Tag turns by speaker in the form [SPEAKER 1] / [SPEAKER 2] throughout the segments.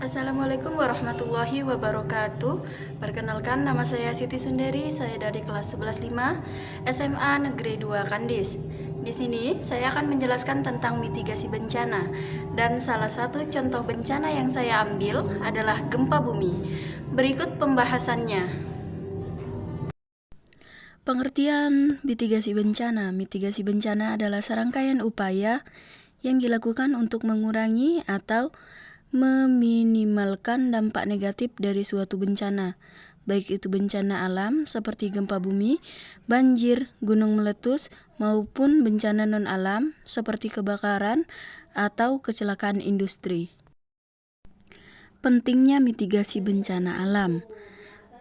[SPEAKER 1] Assalamualaikum warahmatullahi wabarakatuh. Perkenalkan, nama saya Siti Sundari, saya dari kelas 11.5 SMA Negeri 2 Kandis. Di sini saya akan menjelaskan tentang mitigasi bencana, dan salah satu contoh bencana yang saya ambil adalah gempa bumi. Berikut pembahasannya. Pengertian mitigasi bencana. Mitigasi bencana adalah serangkaian upaya yang dilakukan untuk mengurangi atau meminimalkan dampak negatif dari suatu bencana, baik itu bencana alam seperti gempa bumi, banjir, gunung meletus, maupun bencana non-alam seperti kebakaran atau kecelakaan industri. Pentingnya mitigasi bencana alam: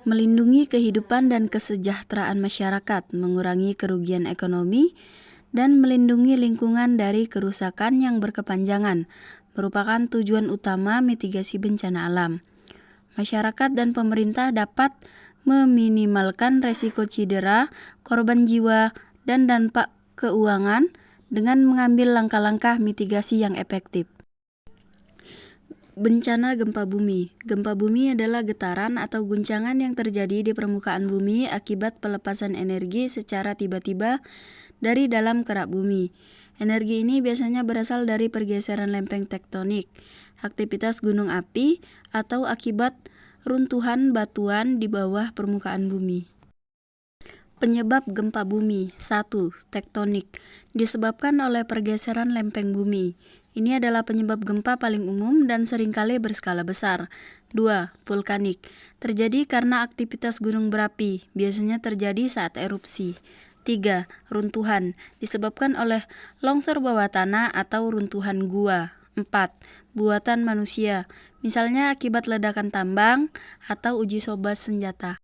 [SPEAKER 1] melindungi kehidupan dan kesejahteraan masyarakat, mengurangi kerugian ekonomi, dan melindungi lingkungan dari kerusakan yang berkepanjangan merupakan tujuan utama mitigasi bencana alam. Masyarakat dan pemerintah dapat meminimalkan resiko cedera, korban jiwa, dan dampak keuangan dengan mengambil langkah-langkah mitigasi yang efektif. Bencana gempa bumi. Gempa bumi adalah getaran atau guncangan yang terjadi di permukaan bumi akibat pelepasan energi secara tiba-tiba dari dalam kerak bumi. Energi ini biasanya berasal dari pergeseran lempeng tektonik, aktivitas gunung api, atau akibat runtuhan batuan di bawah permukaan bumi. Penyebab gempa bumi. 1. Tektonik. Disebabkan oleh pergeseran lempeng bumi. Ini adalah penyebab gempa paling umum dan seringkali berskala besar. 2. Vulkanik. Terjadi karena aktivitas gunung berapi, biasanya terjadi saat erupsi. 3. Runtuhan. Disebabkan oleh longsor bawah tanah atau runtuhan gua. 4. Buatan manusia, misalnya akibat ledakan tambang atau uji coba senjata.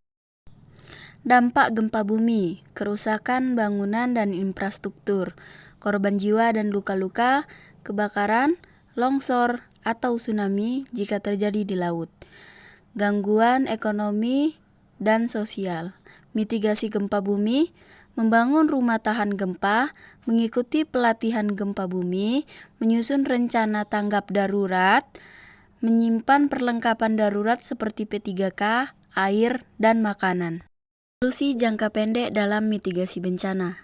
[SPEAKER 1] Dampak gempa bumi, kerusakan bangunan dan infrastruktur, korban jiwa dan luka-luka, kebakaran, longsor, atau tsunami jika terjadi di laut. Gangguan ekonomi dan sosial. Mitigasi gempa bumi: membangun rumah tahan gempa, mengikuti pelatihan gempa bumi, menyusun rencana tanggap darurat, menyimpan perlengkapan darurat seperti P3K, air, dan makanan. Solusi jangka pendek dalam mitigasi bencana.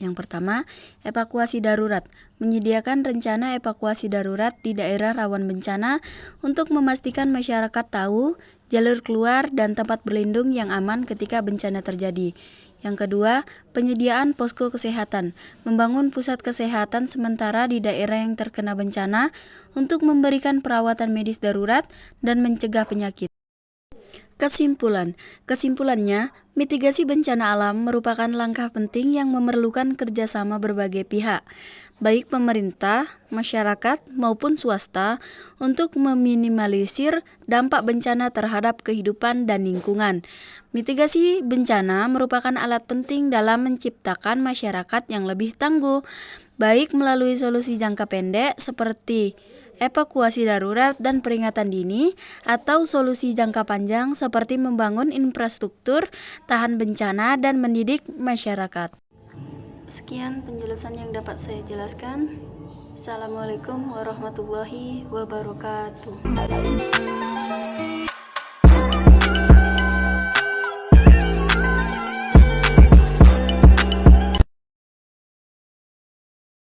[SPEAKER 1] Yang pertama, evakuasi darurat. Menyediakan rencana evakuasi darurat di daerah rawan bencana untuk memastikan masyarakat tahu jalur keluar dan tempat berlindung yang aman ketika bencana terjadi. Yang kedua, penyediaan posko kesehatan. Membangun pusat kesehatan sementara di daerah yang terkena bencana untuk memberikan perawatan medis darurat dan mencegah penyakit. Kesimpulannya, mitigasi bencana alam merupakan langkah penting yang memerlukan kerjasama berbagai pihak, baik pemerintah, masyarakat, maupun swasta, untuk meminimalisir dampak bencana terhadap kehidupan dan lingkungan. Mitigasi bencana merupakan alat penting dalam menciptakan masyarakat yang lebih tangguh, baik melalui solusi jangka pendek seperti evakuasi darurat dan peringatan dini, atau solusi jangka panjang seperti membangun infrastruktur tahan bencana dan mendidik masyarakat. Sekian penjelasan yang dapat saya jelaskan. Assalamualaikum warahmatullahi wabarakatuh.